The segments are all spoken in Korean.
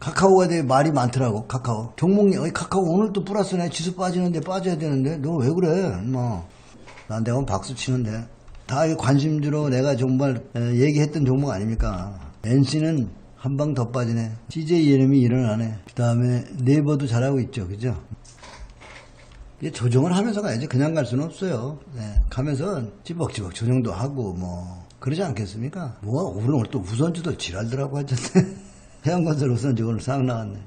카카오가 되게 말이 많더라고. 카카오 종목이 카카오 오늘 또 플러스네. 지수 빠지는데 빠져야 되는데 너 왜 그래 뭐. 난 내가 박수 치는데 다 관심주로 내가 정말 얘기했던 종목 아닙니까. NC는 한 방 더 빠지네. CJ 이름이 일어나네. 그 다음에 네이버도 잘하고 있죠. 그죠? 이게 조정을 하면서 가야지. 그냥 갈 수는 없어요. 네, 가면서 찌벅찌벅 조정도 하고 뭐 그러지 않겠습니까? 뭐 오늘 또 우선주도 지랄더라고 하셨네. 해양건설 우선주 오늘 싹 나왔네.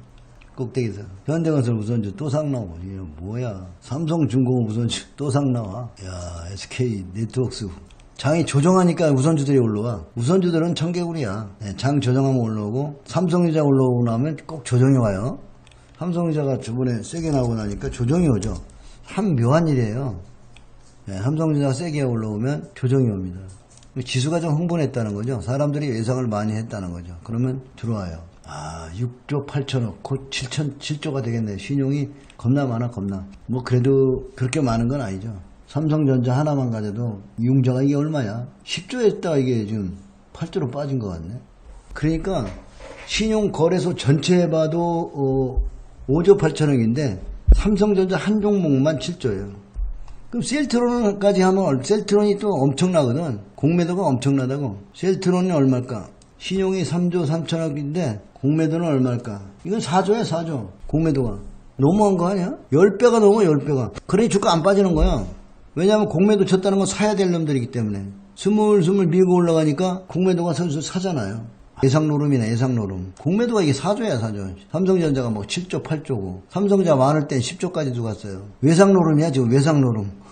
꼭대기에서 현대건설 우선주 또 상 나오고. 이게 뭐야. 삼성중공업 우선주 또 상 나와. 야 SK 네트워크스 장이 조정하니까 우선주들이 올라와. 우선주들은 청개구리야. 네, 장 조정하면 올라오고 삼성전자 올라오고 나면 꼭 조정이 와요. 삼성전자가 저번에 세게 나오고 나니까 조정이 오죠. 참 묘한 일이에요. 네, 삼성전자가 세게 올라오면 조정이 옵니다. 지수가 좀 흥분했다는 거죠. 사람들이 예상을 많이 했다는 거죠. 그러면 들어와요. 6조 8천억, 곧 7조가 되겠네요. 신용이 겁나 많아, 겁나. 뭐 그래도 그렇게 많은 건 아니죠. 삼성전자 하나만 가져도 융자가 이게 얼마야? 10조 했다가 이게 지금 8조로 빠진 것 같네. 그러니까 신용거래소 전체 해봐도 5조 8천억인데 삼성전자 한 종목만 7조예요. 그럼 셀트론까지 하면 셀트론이 또 엄청나거든. 공매도가 엄청나다고. 셀트론이 얼마일까? 신용이 3조 3천억인데 공매도는 얼마일까? 이건 4조야 4조. 공매도가. 너무한 거 아니야? 10배가 넘어 10배가. 그러니 주가 안 빠지는 거야. 왜냐하면 공매도 쳤다는 건 사야 될 놈들이기 때문에. 스물스물 밀고 올라가니까 공매도가 선수 사잖아요. 예상노름이네 예상노름. 공매도가 이게 4조야 4조. 삼성전자가 뭐 7조 8조고 삼성전자 많을 땐 10조까지도 갔어요. 외상노름이야 지금 외상노름.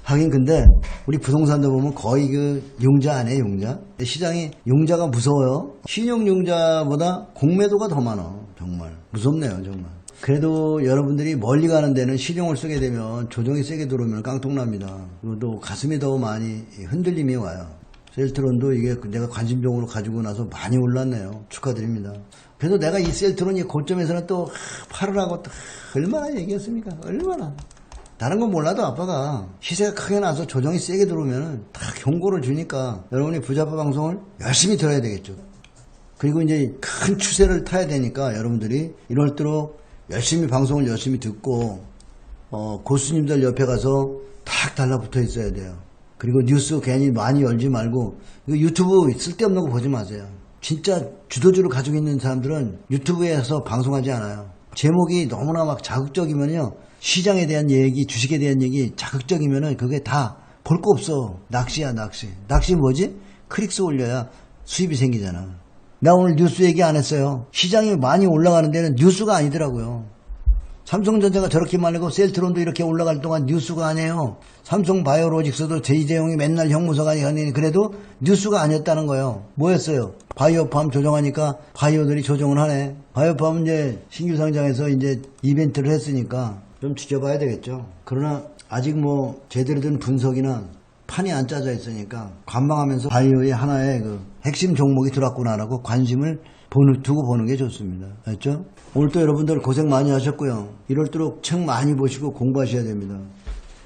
하긴 근데 우리 부동산도 보면 거의 그 융자 아니에요 융자. 시장이 융자가 무서워요. 신용융자보다 공매도가 더 많아. 정말 무섭네요 정말. 그래도 여러분들이 멀리 가는 데는 신용을 쓰게 되면 조정이 세게 들어오면 깡통납니다. 또 가슴이 더 많이 흔들림이 와요. 셀트론도 이게 내가 관심종으로 가지고 나서 많이 올랐네요. 축하드립니다. 그래도 내가 이 셀트론이 고점에서는 또 팔으라고 또 얼마나 얘기했습니까? 얼마나. 다른 건 몰라도 아빠가 시세가 크게 나서 조정이 세게 들어오면 다 경고를 주니까 여러분이 부자파 방송을 열심히 들어야 되겠죠. 그리고 이제 큰 추세를 타야 되니까 여러분들이 이럴수록 열심히 방송을 열심히 듣고 고수님들 옆에 가서 탁 달라붙어 있어야 돼요. 그리고 뉴스 괜히 많이 열지 말고 이거 유튜브 쓸데없는 거 보지 마세요. 진짜 주도주를 가지고 있는 사람들은 유튜브에서 방송하지 않아요. 제목이 너무나 막 자극적이면요. 시장에 대한 얘기, 주식에 대한 얘기 자극적이면은 그게 다 볼 거 없어. 낚시야 낚시. 낚시 뭐지? 클릭수 올려야 수입이 생기잖아. 나 오늘 뉴스 얘기 안 했어요. 시장이 많이 올라가는 데는 뉴스가 아니더라고요. 삼성전자가 저렇게 말리고 셀트론도 이렇게 올라갈 동안 뉴스가 아니에요. 삼성바이오로직스도 제이제용이 맨날 형무소가 아니니 그래도 뉴스가 아니었다는 거예요. 뭐였어요? 바이오팜 조정하니까 바이오들이 조정을 하네. 바이오팜은 이제 신규 상장해서 이제 이벤트를 했으니까 좀 지켜봐야 되겠죠. 그러나 아직 뭐 제대로 된 분석이나 판이 안 짜져 있으니까 관망하면서 바이오의 하나의 그 핵심 종목이 들어왔구나라고 관심을 두고 보는 게 좋습니다. 알죠? 오늘 또 여러분들 고생 많이 하셨고요. 이럴수록 책 많이 보시고 공부하셔야 됩니다.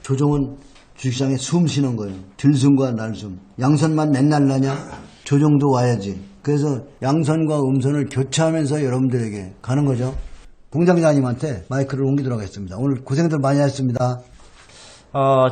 조정은 주식시장에 숨 쉬는 거예요. 들숨과 날숨. 양선만 맨날 나냐? 조정도 와야지. 그래서 양선과 음선을 교체하면서 여러분들에게 가는 거죠. 공장장님한테 마이크를 옮기도록 하겠습니다. 오늘 고생들 많이 하셨습니다.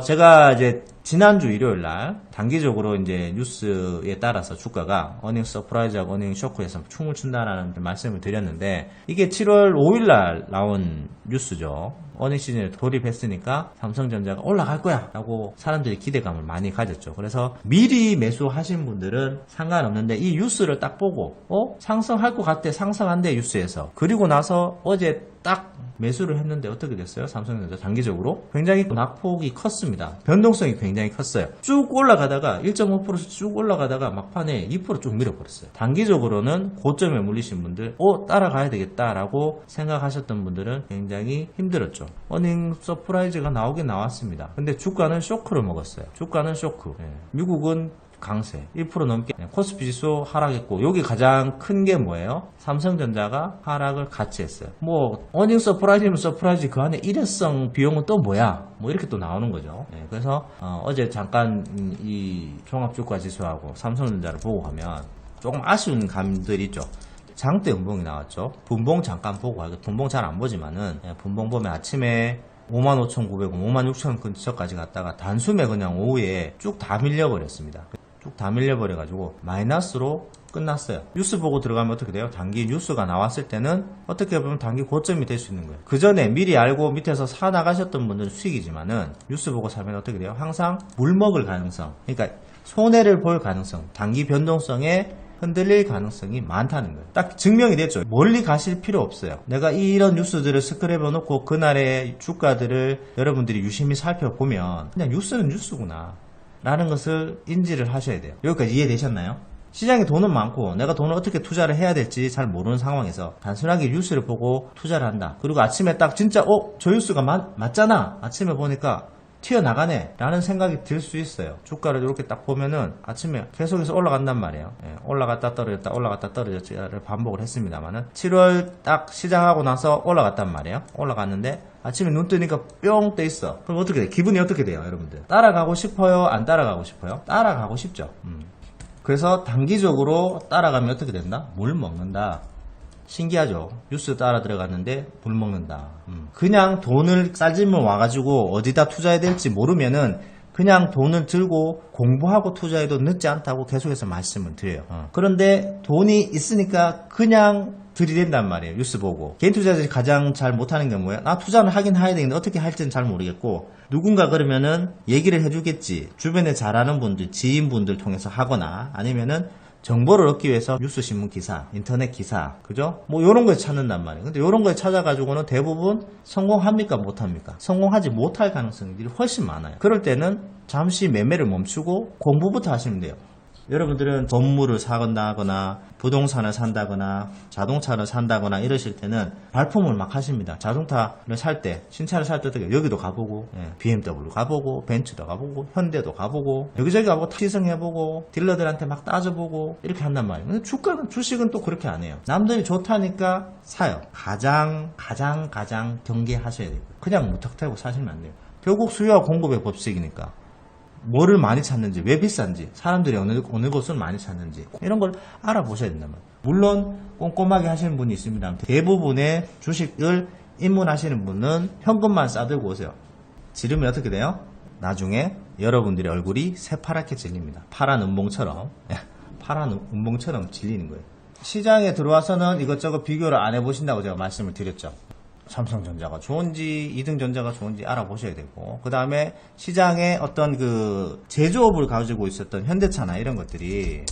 제가 이제 지난주 일요일 날 단기적으로 이제 뉴스에 따라서 주가가 어닝 서프라이즈하고 어닝 쇼크에서 춤을 춘다라는 말씀을 드렸는데 이게 7월 5일 날 나온 뉴스죠. 어닝 시즌에 돌입했으니까 삼성전자가 올라갈 거야 라고 사람들이 기대감을 많이 가졌죠. 그래서 미리 매수하신 분들은 상관없는데 이 뉴스를 딱 보고 상승할 것 같대 상승한대 뉴스에서 그리고 나서 어제 딱 매수를 했는데 어떻게 됐어요? 삼성전자 단기적으로 굉장히 낙폭이 컸습니다. 변동성이 굉장히 컸어요. 쭉 올라가다가 1.5%씩 쭉 올라가다가 막판에 2% 쭉 밀어버렸어요. 단기적으로는 고점에 물리신 분들 따라가야 되겠다라고 생각하셨던 분들은 굉장히 힘들었죠. 어닝 서프라이즈가 나오긴 나왔습니다. 근데 주가는 쇼크를 먹었어요. 주가는 쇼크. 미국은 강세 1% 넘게 코스피 지수 하락했고 여기 가장 큰 게 뭐예요? 삼성전자가 하락을 같이 했어요. 뭐 어닝 서프라이즈면 서프라이즈 그 안에 일회성 비용은 또 뭐야? 뭐 이렇게 또 나오는 거죠. 그래서 어제 잠깐 이 종합주가 지수하고 삼성전자를 보고 가면 조금 아쉬운 감들이 있죠. 장대 음봉이 나왔죠. 분봉 잠깐 보고, 분봉 잘 안 보지만은, 분봉 보면 아침에 55,900원, 56,000원 근처까지 갔다가 단숨에 그냥 오후에 쭉 다 밀려버렸습니다. 쭉 다 밀려버려가지고 마이너스로 끝났어요. 뉴스 보고 들어가면 어떻게 돼요? 단기 뉴스가 나왔을 때는 어떻게 보면 단기 고점이 될 수 있는 거예요. 그 전에 미리 알고 밑에서 사 나가셨던 분들은 수익이지만은 뉴스 보고 사면 어떻게 돼요? 항상 물먹을 가능성, 그러니까 손해를 볼 가능성, 단기 변동성에 흔들릴 가능성이 많다는 거예요. 딱 증명이 됐죠. 멀리 가실 필요 없어요. 내가 이런 뉴스들을 스크랩해 놓고 그날의 주가들을 여러분들이 유심히 살펴보면 그냥 뉴스는 뉴스구나 라는 것을 인지를 하셔야 돼요. 여기까지 이해되셨나요? 시장에 돈은 많고 내가 돈을 어떻게 투자를 해야 될지 잘 모르는 상황에서 단순하게 뉴스를 보고 투자를 한다. 그리고 아침에 딱 진짜 저 뉴스가 맞잖아. 아침에 보니까 튀어나가네 라는 생각이 들 수 있어요. 주가를 이렇게 딱 보면은 아침에 계속해서 올라간단 말이에요. 올라갔다 떨어졌다 올라갔다 떨어졌다를 반복을 했습니다만은 7월 딱 시작하고 나서 올라갔단 말이에요. 올라갔는데 아침에 눈 뜨니까 뿅 떠 있어. 그럼 어떻게 돼? 기분이 어떻게 돼요, 여러분들? 따라가고 싶어요? 안 따라가고 싶어요? 따라가고 싶죠. 그래서 단기적으로 따라가면 어떻게 된다? 물 먹는다. 신기하죠. 뉴스 따라 들어갔는데 물 먹는다. 그냥 돈을 싸지면 와가지고 어디다 투자해야 될지 모르면은 그냥 돈을 들고 공부하고 투자해도 늦지 않다고 계속해서 말씀을 드려요. 그런데 돈이 있으니까 그냥 들이댄단 말이에요. 뉴스 보고. 개인 투자자들이 가장 잘 못하는 게 뭐예요? 투자는 하긴 해야 되는데 어떻게 할지는 잘 모르겠고 누군가 그러면은 얘기를 해주겠지. 주변에 잘하는 분들, 지인분들 통해서 하거나 아니면은 정보를 얻기 위해서 뉴스 신문 기사, 인터넷 기사, 그죠? 뭐 요런 거에 찾는단 말이에요. 근데 요런 거에 찾아가지고는 대부분 성공합니까? 못합니까? 성공하지 못할 가능성들이 훨씬 많아요. 그럴 때는 잠시 매매를 멈추고 공부부터 하시면 돼요. 여러분들은 건물을 사건다거나 부동산을 산다거나 자동차를 산다거나 이러실 때는 발품을 막 하십니다. 자동차를 살 때, 신차를 살 때 여기도 가보고 BMW 가보고 벤츠도 가보고 현대도 가보고 여기저기 가보고 시승해보고 딜러들한테 막 따져보고 이렇게 한단 말이에요. 근데 주식은 또 그렇게 안 해요. 남들이 좋다니까 사요. 가장 경계하셔야 돼요. 그냥 무턱대고 사시면 안 돼요. 결국 수요와 공급의 법칙이니까. 뭐를 많이 찾는지, 왜 비싼지, 사람들이 어느 곳을 많이 찾는지 이런 걸 알아보셔야 된단 말이에요. 물론 꼼꼼하게 하시는 분이 있습니다. 대부분의 주식을 입문하시는 분은 현금만 싸들고 오세요. 지르면 어떻게 돼요? 나중에 여러분들의 얼굴이 새파랗게 질립니다. 파란 음봉처럼 질리는 거예요. 시장에 들어와서는 이것저것 비교를 안 해보신다고 제가 말씀을 드렸죠. 삼성전자가 좋은지 이등전자가 좋은지 알아보셔야 되고 그 다음에 시장에 어떤 그 제조업을 가지고 있었던 현대차나 이런 것들이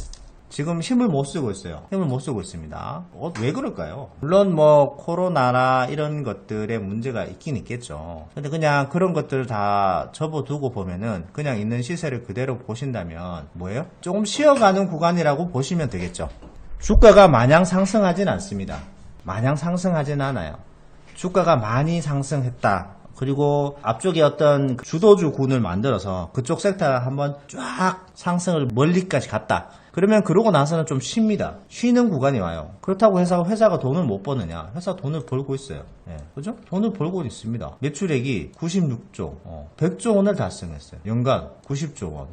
지금 힘을 못 쓰고 있어요. 힘을 못 쓰고 있습니다. 왜 그럴까요? 물론 뭐 코로나나 이런 것들의 문제가 있긴 있겠죠. 근데 그냥 그런 것들을 다 접어두고 보면은 그냥 있는 시세를 그대로 보신다면 뭐예요? 조금 쉬어가는 구간이라고 보시면 되겠죠. 주가가 마냥 상승하진 않습니다. 마냥 상승하진 않아요. 주가가 많이 상승했다. 그리고 앞쪽에 어떤 주도주군을 만들어서 그쪽 섹터가 한번 쫙 상승을 멀리까지 갔다. 그러면 그러고 나서는 좀 쉽니다. 쉬는 구간이 와요. 그렇다고 해서 회사가 돈을 못 버느냐? 회사 돈을 벌고 있어요. 그죠? 돈을 벌고 있습니다. 매출액이 96조, 100조 원을 달성했어요. 연간 90조 원.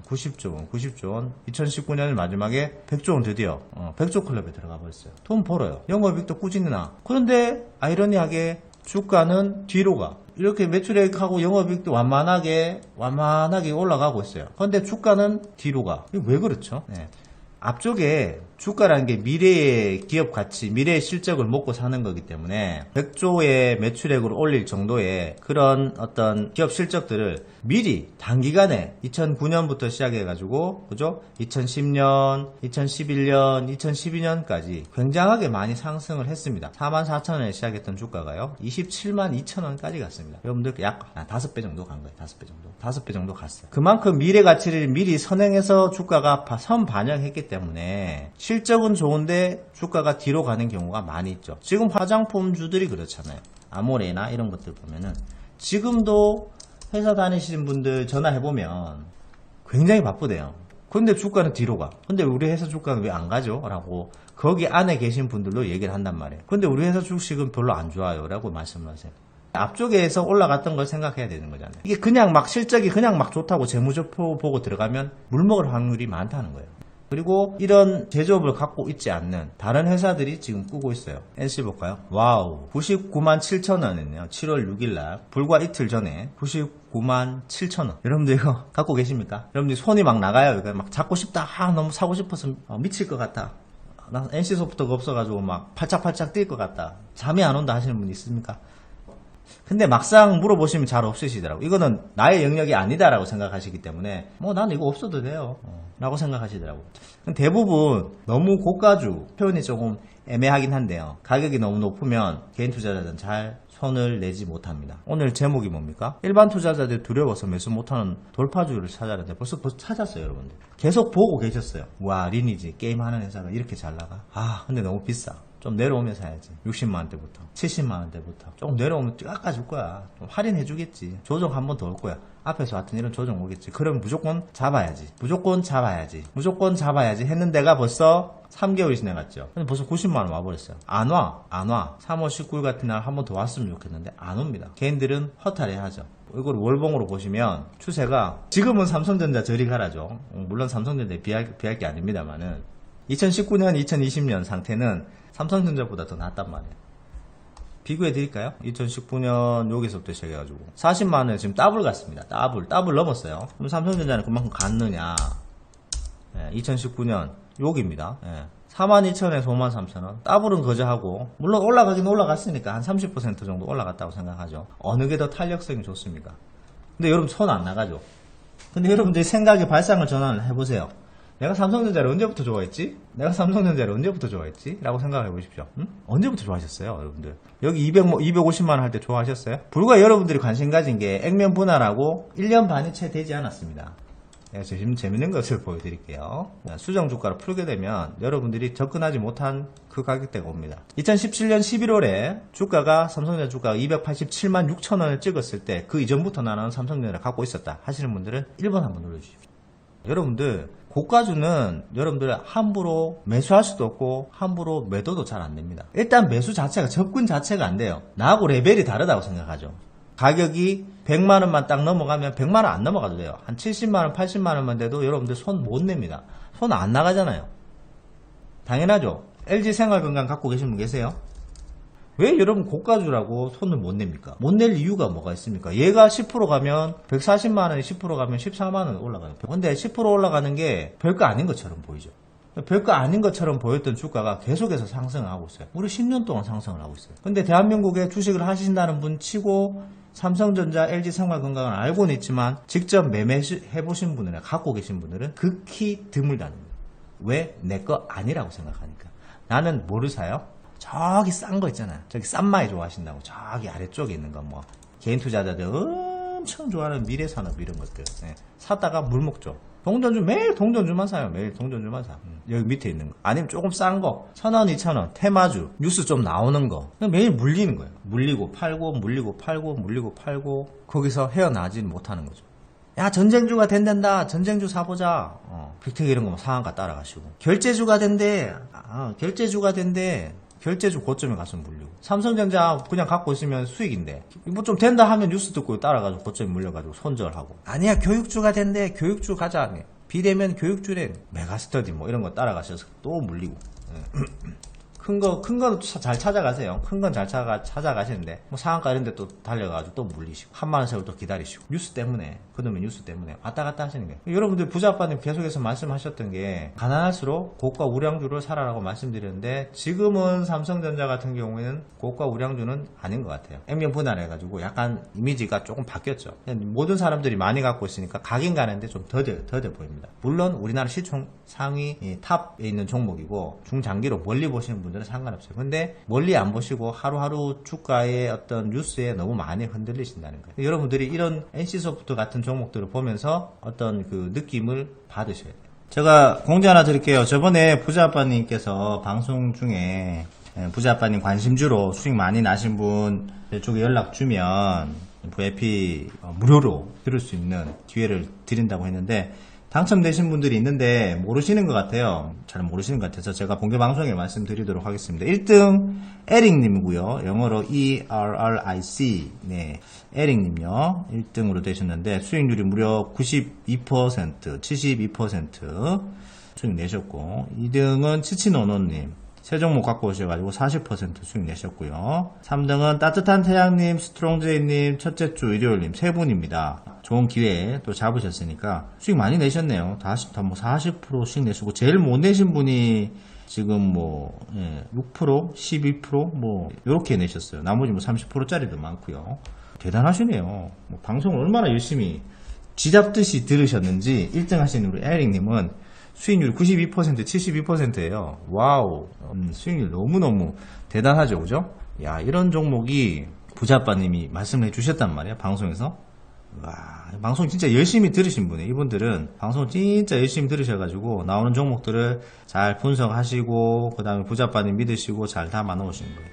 2019년을 마지막에 100조 원 드디어 100조 클럽에 들어가 버렸어요. 돈 벌어요. 영업이익도 꾸준히 나. 그런데 아이러니하게 주가는 뒤로 가. 이렇게 매출액하고 영업이익도 완만하게 올라가고 있어요. 그런데 주가는 뒤로 가. 이게 왜 그렇죠? 앞쪽에 주가라는 게 미래의 기업 가치, 미래의 실적을 먹고 사는 거기 때문에 100조의 매출액을 올릴 정도의 그런 어떤 기업 실적들을 미리 단기간에 2009년부터 시작해가지고 그죠? 2010년, 2011년, 2012년까지 굉장하게 많이 상승을 했습니다. 44,000원에 시작했던 주가가요. 27만 2천원까지 갔습니다. 여러분들 약 5배 정도 간 거예요. 5배 정도. 5배 정도 갔어요. 그만큼 미래 가치를 미리 선행해서 주가가 선반영했기 때문에 실적은 좋은데 주가가 뒤로 가는 경우가 많이 있죠. 지금 화장품주들이 그렇잖아요. 아모레나 이런 것들 보면은 지금도 회사 다니시는 분들 전화해보면 굉장히 바쁘대요. 근데 주가는 뒤로 가. 근데 우리 회사 주가는 왜 안 가죠? 라고 거기 안에 계신 분들도 얘기를 한단 말이에요. 근데 우리 회사 주식은 별로 안 좋아요. 라고 말씀을 하세요. 앞쪽에서 올라갔던 걸 생각해야 되는 거잖아요. 이게 그냥 막 실적이 그냥 막 좋다고 재무제표 보고 들어가면 물먹을 확률이 많다는 거예요. 그리고 이런 제조업을 갖고 있지 않는 다른 회사들이 지금 꾸고 있어요. NC 볼까요? 와우, 99만 7천 원이네요. 7월 6일날 불과 이틀 전에 99만 7천 원. 여러분들 이거 갖고 계십니까? 여러분들 손이 막 나가요. 이거 막 잡고 싶다. 너무 사고 싶어서 미칠 것 같다. 나 NC소프트가 없어가지고 막 팔짝팔짝 뛸 것 같다. 잠이 안 온다 하시는 분 있습니까? 근데 막상 물어보시면 잘 없으시더라고. 이거는 나의 영역이 아니다라고 생각하시기 때문에 뭐 나는 이거 없어도 돼요 라고 생각하시더라고. 대부분 너무 고가주, 표현이 조금 애매하긴 한데요, 가격이 너무 높으면 개인 투자자들은 잘 손을 내지 못합니다. 오늘 제목이 뭡니까? 일반 투자자들 두려워서 매수 못하는 돌파주를 찾아라는데 벌써 찾았어요. 여러분들 계속 보고 계셨어요. 와, 리니지 게임하는 회사가 이렇게 잘 나가? 근데 너무 비싸. 좀 내려오면 사야지. 60만원대부터 70만원대부터 조금 내려오면 깎아줄 거야. 좀 할인해 주겠지. 조정 한 번 더 올 거야. 앞에서 하여튼 이런 조정 오겠지. 그럼 무조건 잡아야지. 무조건 잡아야지. 무조건 잡아야지 했는 데가 벌써 3개월이 지나갔죠. 근데 벌써 90만원 와버렸어요. 안 와. 3월 19일 같은 날 한 번 더 왔으면 좋겠는데 안 옵니다. 개인들은 허탈해 하죠. 이걸 월봉으로 보시면 추세가 지금은 삼성전자 저리 가라죠. 물론 삼성전자에 비할 게 아닙니다만은 2019년 2020년 상태는 삼성전자보다 더 낫단 말이에요. 비교해 드릴까요? 2019년 여기서부터 시작해가지고 40만원에 지금 더블 갔습니다. 더블 넘었어요. 그럼 삼성전자는 그만큼 갔느냐? 2019년 여기입니다. 42,000원에서 53,000원. 더블은 거저하고, 물론 올라가긴 올라갔으니까 한 30% 정도 올라갔다고 생각하죠. 어느 게 더 탄력성이 좋습니까? 근데 여러분 손 안 나가죠? 근데 여러분들이 생각의 발상을 전환을 해보세요. 내가 삼성전자를 언제부터 좋아했지? 내가 삼성전자를 언제부터 좋아했지? 라고 생각해 보십시오. 언제부터 좋아하셨어요, 여러분들? 여기 250만원 할 때 좋아하셨어요? 불과 여러분들이 관심 가진 게 액면 분할하고 1년 반이 채 되지 않았습니다. 지금 재밌는 것을 보여드릴게요. 수정 주가를 풀게 되면 여러분들이 접근하지 못한 그 가격대가 옵니다. 2017년 11월에 주가가 삼성전자 주가가 287만 6천원을 찍었을 때 그 이전부터 나는 삼성전자를 갖고 있었다 하시는 분들은 1번 한번 눌러주십시오. 여러분들 고가주는 여러분들 함부로 매수할 수도 없고 함부로 매도도 잘 안 됩니다. 일단 매수 자체가, 접근 자체가 안 돼요. 나하고 레벨이 다르다고 생각하죠. 가격이 100만원만 딱 넘어가면 100만원 안 넘어가도 돼요. 한 70만원 80만원만 돼도 여러분들 손 못 냅니다. 손 안 나가잖아요. 당연하죠. LG생활건강 갖고 계신 분 계세요? 왜 여러분 고가주라고 손을 못 냅니까? 못 낼 이유가 뭐가 있습니까? 얘가 10% 가면 140만원이 10% 가면 14만원 올라가요. 근데 10% 올라가는 게 별거 아닌 것처럼 보이죠. 별거 아닌 것처럼 보였던 주가가 계속해서 상승을 하고 있어요. 우리 10년 동안 상승을 하고 있어요. 근데 대한민국에 주식을 하신다는 분 치고 삼성전자, LG생활건강을 알고는 있지만 직접 매매해보신 분이나 갖고 계신 분들은 극히 드물답니다. 왜? 내 거 아니라고 생각하니까. 나는 뭐를 사요? 저기 싼 거 있잖아요. 저기 싼마이 좋아하신다고. 저기 아래쪽에 있는 거 뭐 개인 투자자들 엄청 좋아하는 미래산업 이런 것들 샀다가 물 먹죠. 동전주 매일 동전주만 사요. 매일 동전주만 사. 여기 밑에 있는 거. 아니면 조금 싼 거 1,000원, 2,000원 테마주 뉴스 좀 나오는 거 그냥 매일 물리는 거예요. 물리고 팔고 물리고 팔고 물리고 팔고 거기서 헤어나지는 못하는 거죠. 야, 전쟁주가 된단다. 전쟁주 사보자. 빅테크 이런 거 뭐 상한가 따라가시고 결제주가 된대. 결제주가 된대. 결제주 고점에 가서 물리고. 삼성전자 그냥 갖고 있으면 수익인데 뭐 좀 된다 하면 뉴스 듣고 따라가지고 고점에 물려가지고 손절하고. 아니야, 교육주가 된대. 교육주 가자. 비대면 교육주래. 메가스터디 뭐 이런 거 따라가셔서 또 물리고. 큰 거 잘 찾아가세요. 큰 건 잘 찾아가시는데, 뭐 상한가 이런 데 또 달려가지고 또 물리시고, 한만원 세월 또 기다리시고, 뉴스 때문에, 그놈의 뉴스 때문에 왔다 갔다 하시는 거예요. 여러분들 부자아빠님 계속해서 말씀하셨던 게, 가난할수록 고가 우량주를 사라라고 말씀드렸는데, 지금은 삼성전자 같은 경우에는 고가 우량주는 아닌 것 같아요. 액면 분할해가지고 약간 이미지가 조금 바뀌었죠. 모든 사람들이 많이 갖고 있으니까 가긴 가는데 좀 더뎌 보입니다. 물론 우리나라 시총 상위 탑에 있는 종목이고, 중장기로 멀리 보시는 분들 상관없어요. 근데 멀리 안 보시고 하루하루 주가의 어떤 뉴스에 너무 많이 흔들리신다는 거예요. 여러분들이 이런 NC소프트 같은 종목들을 보면서 어떤 그 느낌을 받으셔야 돼요. 제가 공지 하나 드릴게요. 저번에 부자아빠님께서 방송 중에 부자아빠님 관심주로 수익 많이 나신 분 쪽에 연락 주면 VIP 무료로 들을 수 있는 기회를 드린다고 했는데 당첨되신 분들이 있는데 모르시는 것 같아요. 잘 모르시는 것 같아서 제가 본교 방송에 말씀드리도록 하겠습니다. 1등 에릭님이고요. 영어로 ERRIC 에릭님요. 1등으로 되셨는데 수익률이 무려 92%, 72%. 수익 내셨고, 2등은 치치노노님. 세 종목 갖고 오셔가지고 40% 수익 내셨고요. 3등은 따뜻한 태양님, 스트롱제이님, 첫째 주 일요일님 세 분입니다. 좋은 기회 또 잡으셨으니까 수익 많이 내셨네요. 다 뭐 40% 수익 내시고, 제일 못 내신 분이 지금 뭐 6%, 12% 뭐 이렇게 내셨어요. 나머지 뭐 30%짜리도 많고요. 대단하시네요. 뭐 방송을 얼마나 열심히 쥐잡듯이 들으셨는지. 1등 하신 우리 에릭님은 수익률 92%, 72%예요. 와우. 수익률 너무너무 대단하죠, 그죠? 야, 이런 종목이 부자빠님이 말씀해 주셨단 말이에요, 방송에서. 와, 방송 진짜 열심히 들으신 분이에요. 이분들은 방송 진짜 열심히 들으셔가지고 나오는 종목들을 잘 분석하시고, 그 다음에 부자빠님 믿으시고 잘 담아 놓으시는 거예요.